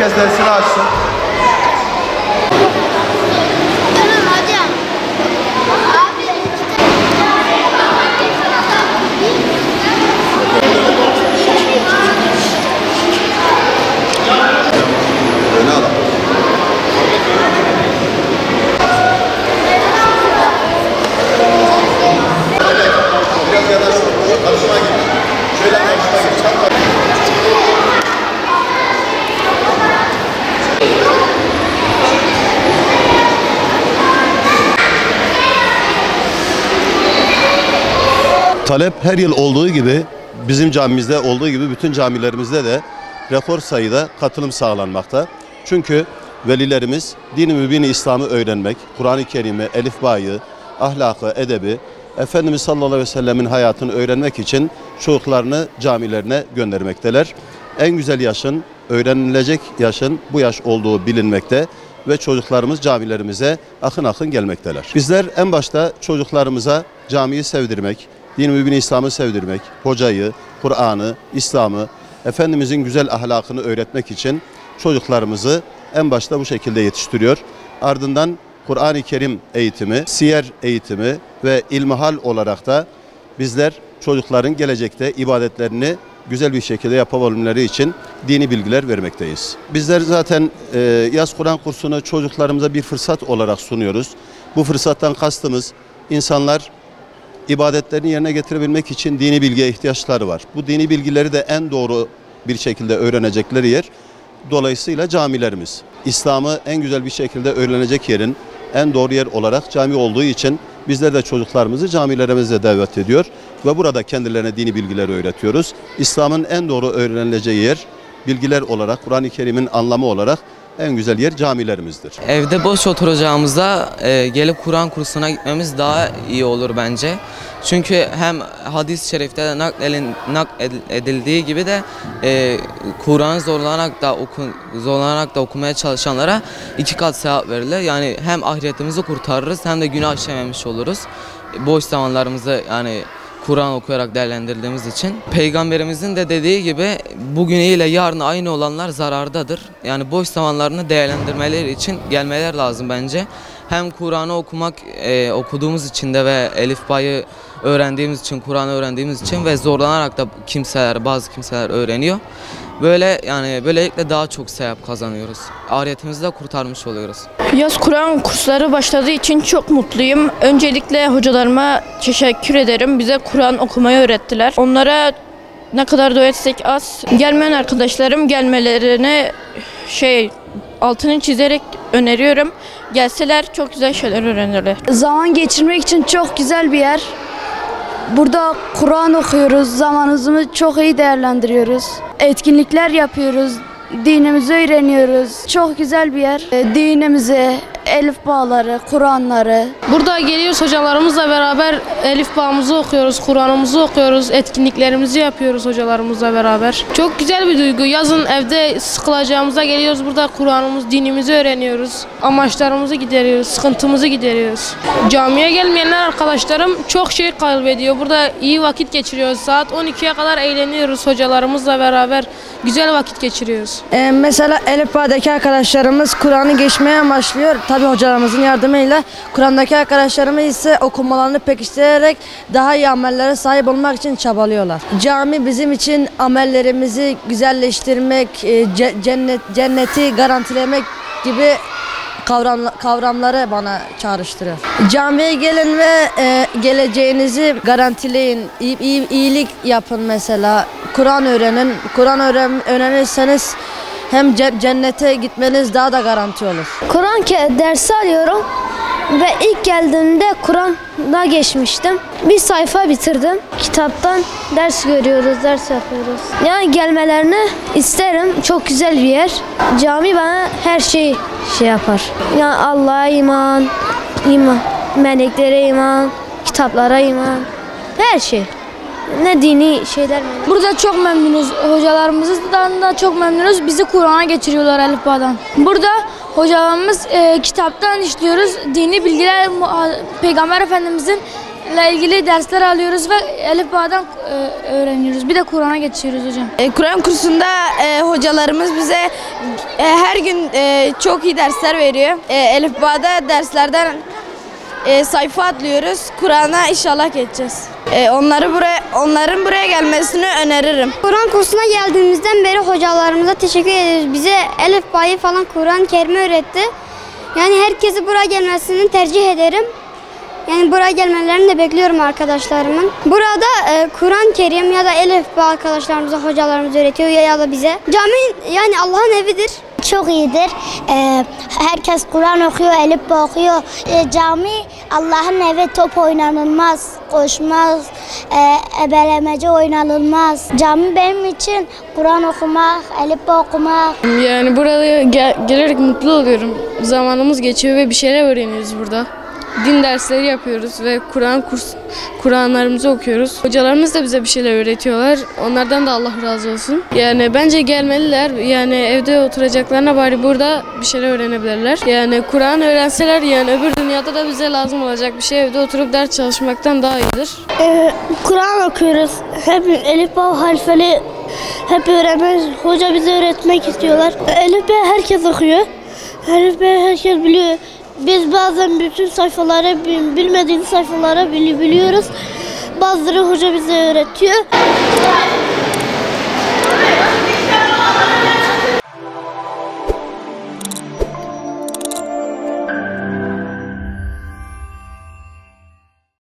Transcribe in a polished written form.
Herkes dersini açsın. Talep her yıl olduğu gibi bizim camimizde olduğu gibi bütün camilerimizde de rekor sayıda katılım sağlanmakta. Çünkü velilerimiz din-i mübin-i İslam'ı öğrenmek, Kur'an-ı Kerim'i, elifbayı, ahlakı, edebi, Efendimiz sallallahu aleyhi ve sellemin hayatını öğrenmek için çocuklarını camilerine göndermekteler. En güzel yaşın, öğrenilecek yaşın bu yaş olduğu bilinmekte ve çocuklarımız camilerimize akın akın gelmekteler. Bizler en başta çocuklarımıza camiyi sevdirmek, din-i mübin-i İslam'ı sevdirmek, hocayı, Kur'an'ı, İslam'ı, Efendimizin güzel ahlakını öğretmek için çocuklarımızı en başta bu şekilde yetiştiriyor. Ardından Kur'an-ı Kerim eğitimi, siyer eğitimi ve ilmihal olarak da bizler çocukların gelecekte ibadetlerini güzel bir şekilde yapabilmeleri için dini bilgiler vermekteyiz. Bizler zaten yaz Kur'an kursunu çocuklarımıza bir fırsat olarak sunuyoruz. Bu fırsattan kastımız insanlar ibadetlerini yerine getirebilmek için dini bilgiye ihtiyaçları var. Bu dini bilgileri de en doğru bir şekilde öğrenecekleri yer dolayısıyla camilerimiz. İslam'ı en güzel bir şekilde öğrenecek yerin en doğru yer olarak cami olduğu için bizler de çocuklarımızı camilerimize davet ediyor ve burada kendilerine dini bilgileri öğretiyoruz. İslam'ın en doğru öğrenileceği yer bilgiler olarak, Kur'an-ı Kerim'in anlamı olarak en güzel yer camilerimizdir. Evde boş oturacağımızda gelip Kur'an kursuna gitmemiz daha iyi olur bence. Çünkü hem hadis-i şerifte de nakledildiği gibi de Kur'an'ı zorlanarak da okumaya çalışanlara 2 kat sevap verilir. Yani hem ahiretimizi kurtarırız hem de günah işlememiş oluruz. Boş zamanlarımızı yani Kur'an okuyarak değerlendirdiğimiz için. Peygamberimizin de dediği gibi bugünüyle yarın aynı olanlar zarardadır. Yani boş zamanlarını değerlendirmeleri için gelmeler lazım bence. Hem Kur'an'ı okuduğumuz için de ve elifbayı öğrendiğimiz için, Kur'an'ı öğrendiğimiz için ve zorlanarak da bazı kimseler öğreniyor. Böylelikle daha çok sevap kazanıyoruz. Ahiretimizi de kurtarmış oluyoruz. Yaz Kur'an kursları başladığı için çok mutluyum. Öncelikle hocalarıma teşekkür ederim. Bize Kur'an okumayı öğrettiler. Onlara ne kadar dua etsek az. Gelmeyen arkadaşlarım gelmelerini altını çizerek öneriyorum. Gelseler çok güzel şeyler öğrenirler. Zaman geçirmek için çok güzel bir yer. Burada Kur'an okuyoruz, zamanımızı çok iyi değerlendiriyoruz. Etkinlikler yapıyoruz, dinimizi öğreniyoruz. Çok güzel bir yer. Dinimizi, elifbaları, Kur'anları. Burada geliyoruz hocalarımızla beraber elifbamızı okuyoruz, Kur'an'ımızı okuyoruz, etkinliklerimizi yapıyoruz hocalarımızla beraber. Çok güzel bir duygu. Yazın evde sıkılacağımıza geliyoruz. Burada Kur'an'ımız, dinimizi öğreniyoruz. Amaçlarımızı gideriyoruz, sıkıntımızı gideriyoruz. Camiye gelmeyenler arkadaşlarım çok şey kaybediyor. Burada iyi vakit geçiriyoruz. Saat 12'ye kadar eğleniyoruz hocalarımızla beraber. Güzel vakit geçiriyoruz. Mesela elifbadaki arkadaşlarımız Kur'an'ı geçmeye amaçlıyor. Tabii hocalarımızın yardımıyla. Kur'an'daki arkadaşlarımız ise okumalarını pekiştirerek daha iyi amellere sahip olmak için çabalıyorlar. Cami bizim için amellerimizi güzelleştirmek, cenneti garantilemek gibi kavramları bana çağrıştırıyor. Camiye gelin ve geleceğinizi garantileyin. İyilik yapın mesela. Kur'an öğrenin. Kur'an öğrenirseniz hem cennete gitmeniz daha da garanti olur. Kur'an dersi alıyorum ve ilk geldiğimde Kur'an'da geçmiştim. Bir sayfa bitirdim. Kitaptan ders görüyoruz, ders yapıyoruz. Yani gelmelerini isterim. Çok güzel bir yer. Cami bana her şeyi yapar. Yani Allah'a iman, meleklere iman, kitaplara iman, her şey. Ne dini şeyler. Burada çok memnunuz. Hocalarımızdan da çok memnunuz. Bizi Kur'an'a geçiriyorlar elifbadan. Burada hocalarımız kitaptan işliyoruz. Dini bilgiler, Peygamber Efendimizin ile ilgili dersler alıyoruz ve Elif Bağ'dan öğreniyoruz. Bir de Kur'an'a geçiyoruz hocam. Kur'an kursunda hocalarımız bize her gün çok iyi dersler veriyor. Elif Bağ'da derslerden sayfa atlıyoruz. Kur'an'a inşallah geçeceğiz. Onların buraya gelmesini öneririm. Kur'an kursuna geldiğimizden beri hocalarımıza teşekkür ederiz. Bize Elif Bağ'ı falan Kur'an-ı Kerim'i öğretti. Yani herkesi buraya gelmesini tercih ederim. Yani buraya gelmelerini de bekliyorum arkadaşlarımın. Burada Kur'an-ı Kerim ya da Elif Bağ arkadaşlarımıza, hocalarımız öğretiyor ya da bize. Cami yani Allah'ın evidir. Çok iyidir. Herkes Kur'an okuyor, Elif Bağ okuyor. Cami Allah'ın evi, top oynanılmaz, koşmaz, ebelemece oynanılmaz. Cami benim için Kur'an okumak, Elif Bağ okumak. Yani buraya gelerek mutlu oluyorum. Zamanımız geçiyor ve bir şeyler öğreniyoruz burada. Din dersleri yapıyoruz ve Kur'anlarımızı okuyoruz. Hocalarımız da bize bir şeyler öğretiyorlar. Onlardan da Allah razı olsun. Yani bence gelmeliler. Yani evde oturacaklarına bari burada bir şeyler öğrenebilirler. Yani Kur'an öğrenseler yani öbür dünyada da bize lazım olacak bir şey evde oturup ders çalışmaktan daha iyidir. Kur'an okuyoruz. Hep Elif Bağ harfleri hep öğrenmek. Hoca bize öğretmek istiyorlar. Elif Bağ herkes okuyor. Elif Bağ herkes biliyor. Biz bazen bütün sayfaları, bilmediğimiz sayfaları biliyoruz. Bazıları hoca bize öğretiyor.